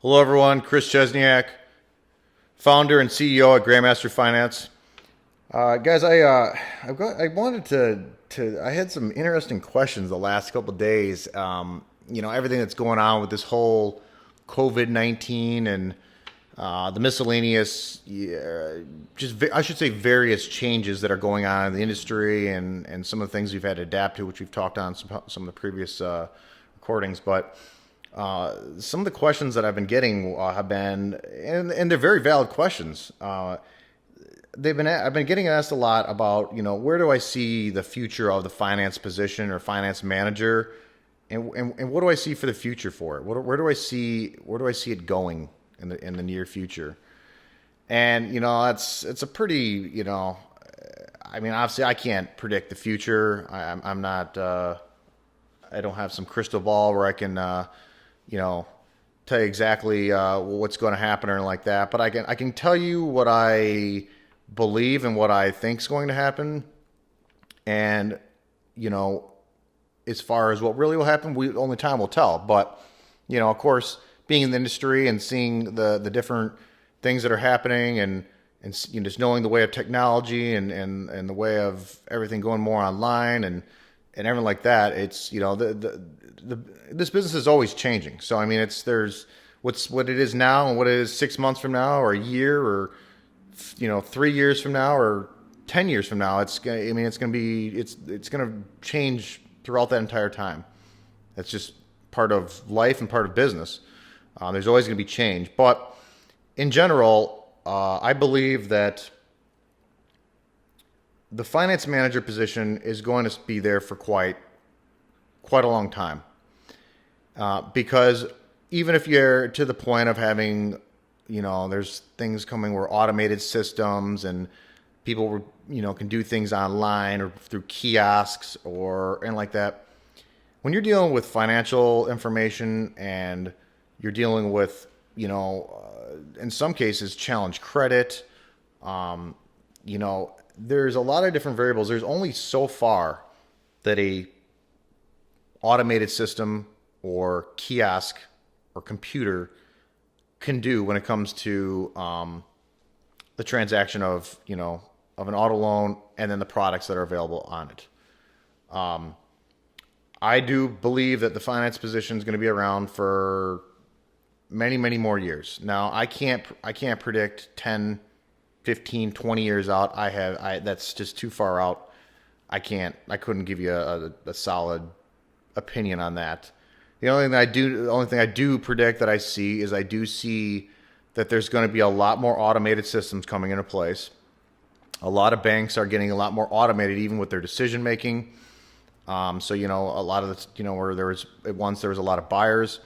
Hello, everyone. Chris Chesniak, founder and CEO at Grandmaster Finance. Guys, I wanted to I had some interesting questions the last couple of days. Everything that's going on with this whole COVID-19 and the miscellaneous, I should say, various changes that are going on in the industry and some of the things we've had to adapt to, which we've talked on some of the previous recordings, but. Some of the questions that I've been getting have been, and they're very valid questions. I've been getting asked a lot about, where do I see the future of the finance position or finance manager, and what do I see for the future for it? Where do I see it going in the near future? And it's a pretty, obviously I can't predict the future. I'm not. I don't have some crystal ball where I can. Tell you exactly what's going to happen or like that. But I can tell you what I believe and what I think is going to happen. And, as far as what really will happen, only time will tell. But, of course, being in the industry and seeing the different things that are happening and just knowing the way of technology and the way of everything going more online and everything like that, it's, this business is always changing. So, there's what it is now and what it is 6 months from now or a year or, 3 years from now or 10 years from now. It's going to change throughout that entire time. That's just part of life and part of business. There's always going to be change. But in general, I believe that the finance manager position is going to be there for quite a long time. Because even if you're to the point of having, there's things coming where automated systems and people, can do things online or through kiosks and like that. When you're dealing with financial information and you're dealing with, in some cases, challenge credit, there's a lot of different variables. There's only so far that a automated system or kiosk or computer can do when it comes to the transaction of an auto loan and then the products that are available on it. I do believe that the finance position is going to be around for many, many more years. Now, I can't predict 10, 15, 20 years out. That's just too far out. I couldn't give you a solid opinion on that. The only thing I do predict that I see is I do see that there's going to be a lot more automated systems coming into place. A lot of banks are getting a lot more automated, even with their decision making. So a lot of the where there was a lot of buyers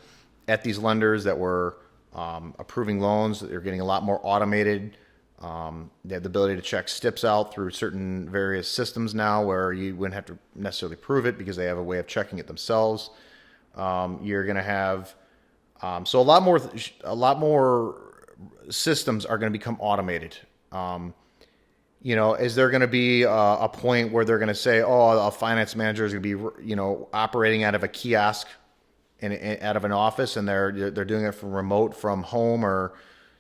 at these lenders that were approving loans. They're getting a lot more automated. They have the ability to check STIPs out through certain various systems now, where you wouldn't have to necessarily prove it because they have a way of checking it themselves. You're going to have so a lot more systems are going to become automated. Is there going to be a point where they're going to say, oh, a finance manager is going to be operating out of a kiosk out of an office, and they're doing it from remote from home or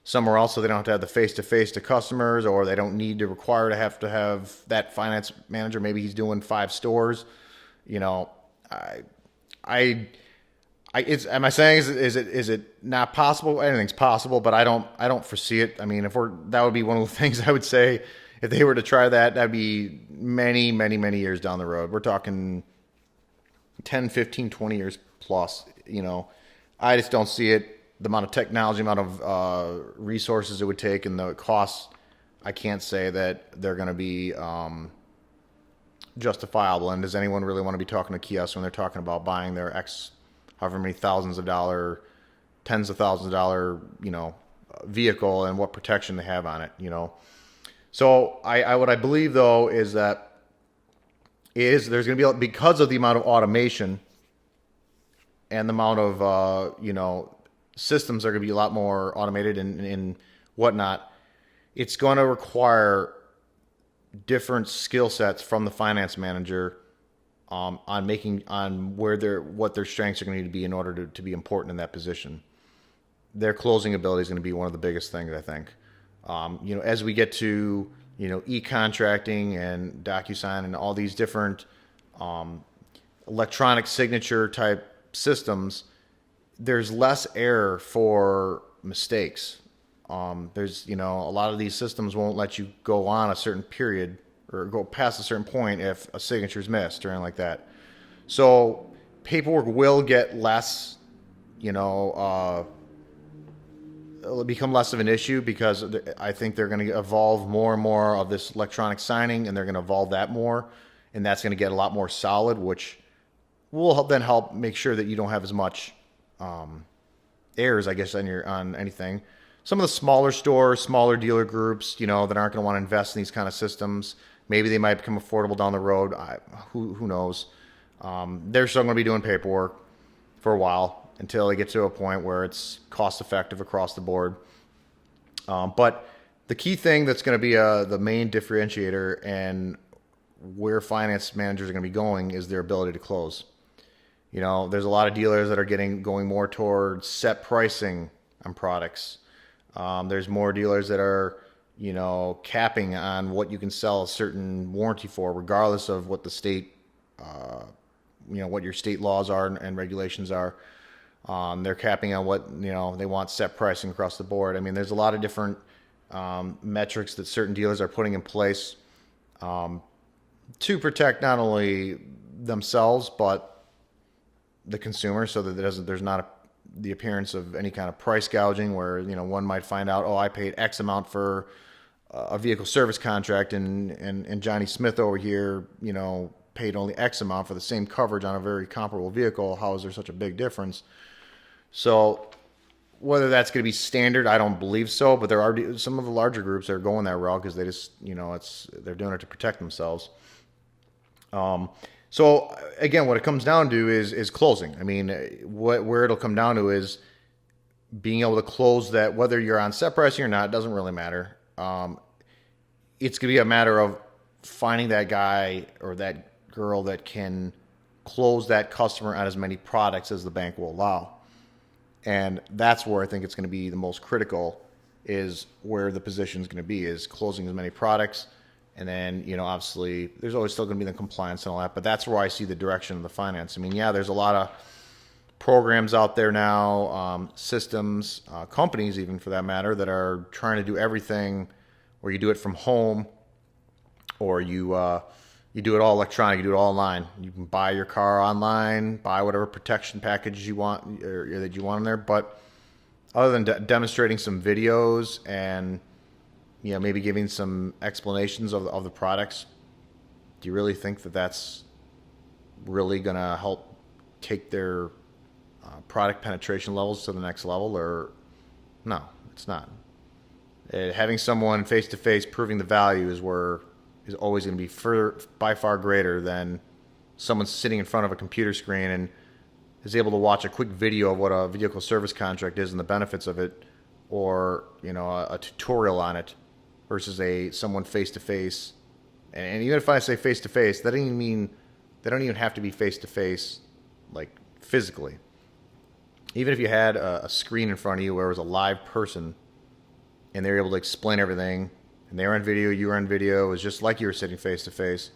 somewhere else, so they don't have to have the face-to-face to customers, or they don't need to require to have that finance manager. Maybe he's doing 5 stores. Am I saying is it not possible? Anything's possible, but I don't foresee it. That would be one of the things I would say if they were to try that. That'd be many, many, many years down the road. We're talking 10, 15, 20 years plus. I just don't see it. The amount of technology, amount of resources it would take, and the costs, I can't say that they're going to be justifiable. And does anyone really want to be talking to kiosks when they're talking about buying their however many thousands of dollars, tens of thousands of dollars, vehicle, and what protection they have on it, So what I believe though is that there's going to be, because of the amount of automation and the amount of systems are going to be a lot more automated and whatnot, it's going to require different skill sets from the finance manager on what their strengths are going to need to be in order to be important in that position. their closing ability is going to be one of the biggest things, I think. As we get to, e-contracting and DocuSign and all these different electronic signature type systems, there's less error for mistakes. There's, a lot of these systems won't let you go on a certain period or go past a certain point if a signature is missed or anything like that. So paperwork will get less, it'll become less of an issue because I think they're going to evolve more and more of this electronic signing, and they're going to evolve that more, and that's going to get a lot more solid, which will then help make sure that you don't have as much errors, I guess, on anything. Some of the smaller stores, smaller dealer groups, that aren't going to want to invest in these kind of systems. Maybe they might become affordable down the road. Who knows? They're still going to be doing paperwork for a while until they get to a point where it's cost effective across the board. But the key thing that's going to be the main differentiator and where finance managers are going to be going is their ability to close. There's a lot of dealers that are going more towards set pricing on products. There's more dealers that are, capping on what you can sell a certain warranty for, regardless of what the state, what your state laws are and regulations are. They're capping on what, they want set pricing across the board. I mean, there's a lot of different metrics that certain dealers are putting in place to protect not only themselves, but the consumer, so that there's not the appearance of any kind of price gouging where, one might find out, I paid X amount for a vehicle service contract and Johnny Smith over here, paid only X amount for the same coverage on a very comparable vehicle. How is there such a big difference? So whether that's going to be standard, I don't believe so, but there are some of the larger groups that are going that route because they just, they're doing it to protect themselves. So again, what it comes down to is closing. I mean, where it'll come down to is being able to close that, whether you're on set pricing or not, it doesn't really matter. It's going to be a matter of finding that guy or that girl that can close that customer on as many products as the bank will allow. And that's where I think it's going to be the most critical, is where the position is going to be, is closing as many products. And then, obviously, there's always still going to be the compliance and all that, but that's where I see the direction of the finance. I mean, there's a lot of programs out there now, systems, companies even for that matter, that are trying to do everything where you do it from home, or you do it all electronic, you do it all online. You can buy your car online, buy whatever protection packages you want or that you want in there. But other than demonstrating some videos and maybe giving some explanations of the products, do you really think that that's really going to help take their product penetration levels to the next level? Or no, it's not. Having someone face-to-face proving the value is always going to be by far greater than someone sitting in front of a computer screen and is able to watch a quick video of what a vehicle service contract is and the benefits of it, or a tutorial on it, versus someone face-to-face. And even if I say face-to-face, that doesn't even mean they don't even have to be face-to-face, like physically. Even if you had a screen in front of you where it was a live person and they were able to explain everything, and they were on video, you were on video, it was just like you were sitting face-to-face,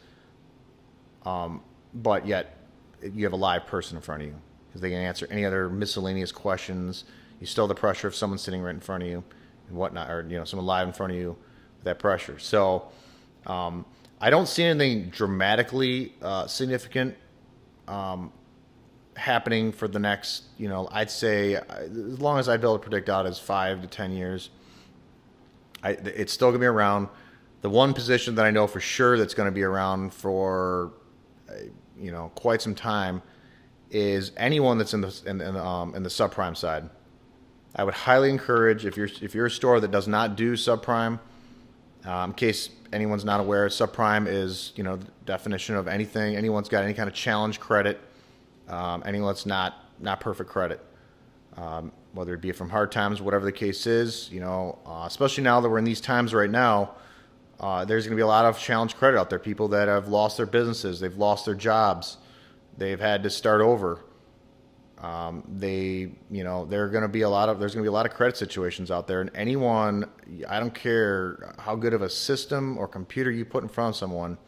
but yet you have a live person in front of you because they can answer any other miscellaneous questions. You still have the pressure of someone sitting right in front of you and whatnot, or someone live in front of you with that pressure. So I don't see anything dramatically significant happening for the next, I'd say, as long as I'd be able to predict out as 5 to 10 years, it's still going to be around. The one position that I know for sure that's going to be around for, quite some time is anyone that's in the subprime side. I would highly encourage, if you're a store that does not do subprime, in case anyone's not aware, subprime is, the definition of anyone's got any kind of challenge credit, anyone that's not perfect credit, whether it be from hard times, whatever the case is, especially now that we're in these times right now, there's going to be a lot of challenge credit out there. People that have lost their businesses, they've lost their jobs, they've had to start over. There's going to be a lot of credit situations out there, and anyone, I don't care how good of a system or computer you put in front of someone,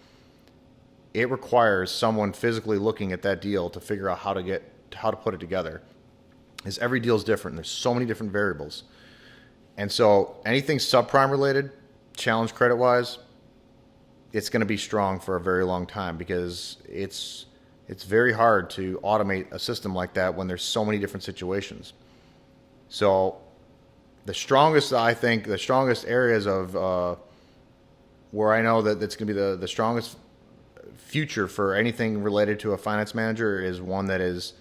it requires someone physically looking at that deal to figure out how to put it together. Because every deal is different. There's so many different variables, and so anything subprime related, challenge credit wise, it's going to be strong for a very long time because it's very hard to automate a system like that when there's so many different situations. So the strongest areas of where I know that it's going to be the strongest future for anything related to a finance manager is one that is,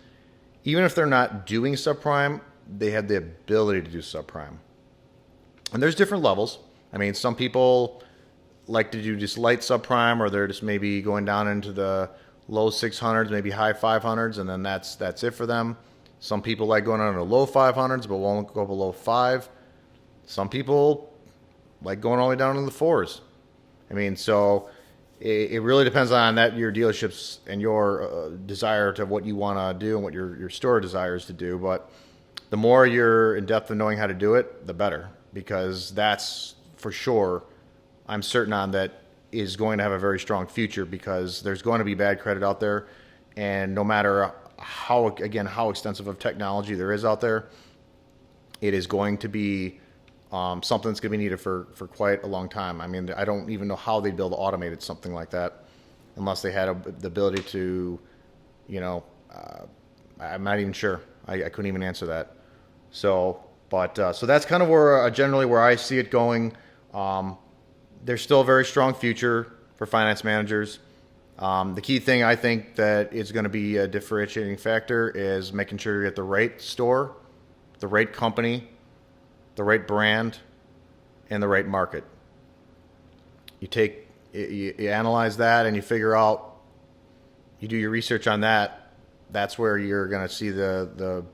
even if they're not doing subprime, they have the ability to do subprime. And there's different levels. I mean, some people like to do just light subprime, or they're just maybe going down into the low 600s, maybe high 500s, and then that's it for them. Some people like going on to low 500s, but won't go below 5. Some people like going all the way down to the 4s. I mean, so it really depends on your dealerships and your desire to what you want to do and what your store desires to do. But the more you're in depth in knowing how to do it, the better, because that's for sure, I'm certain on that, is going to have a very strong future, because there's going to be bad credit out there, and no matter how extensive of technology there is out there, it is going to be something that's going to be needed for quite a long time. I mean, I don't even know how they'd be able to automate something like that unless they had the ability to, I'm not even sure. I couldn't even answer that. So that's kind of where generally where I see it going. There's still a very strong future for finance managers. The key thing I think that is going to be a differentiating factor is making sure you're at the right store, the right company, the right brand, and the right market. You analyze that and you figure out, you do your research on that. That's where you're going to see the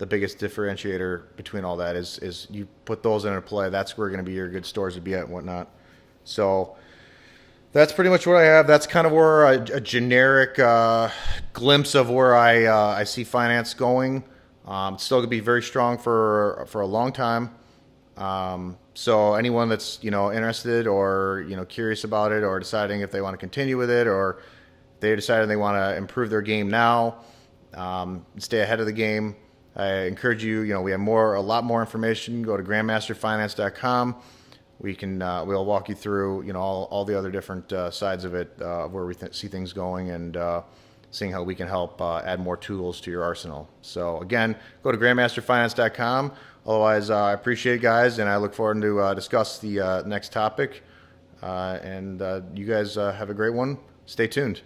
biggest differentiator between all that is you put those into play. That's where going to be your good stores to be at and whatnot. So that's pretty much what I have. That's kind of where a generic glimpse of where I see finance going. It's still going to be very strong for a long time. So anyone that's interested or curious about it, or deciding if they want to continue with it, or they decided they want to improve their game now, stay ahead of the game, I encourage you. We have a lot more information. Go to grandmasterfinance.com. We'll walk you through all the other different sides of it, where we see things going, and seeing how we can help add more tools to your arsenal. So again, go to grandmasterfinance.com. Otherwise, I appreciate it, guys, and I look forward to discuss the next topic. And you guys have a great one. Stay tuned.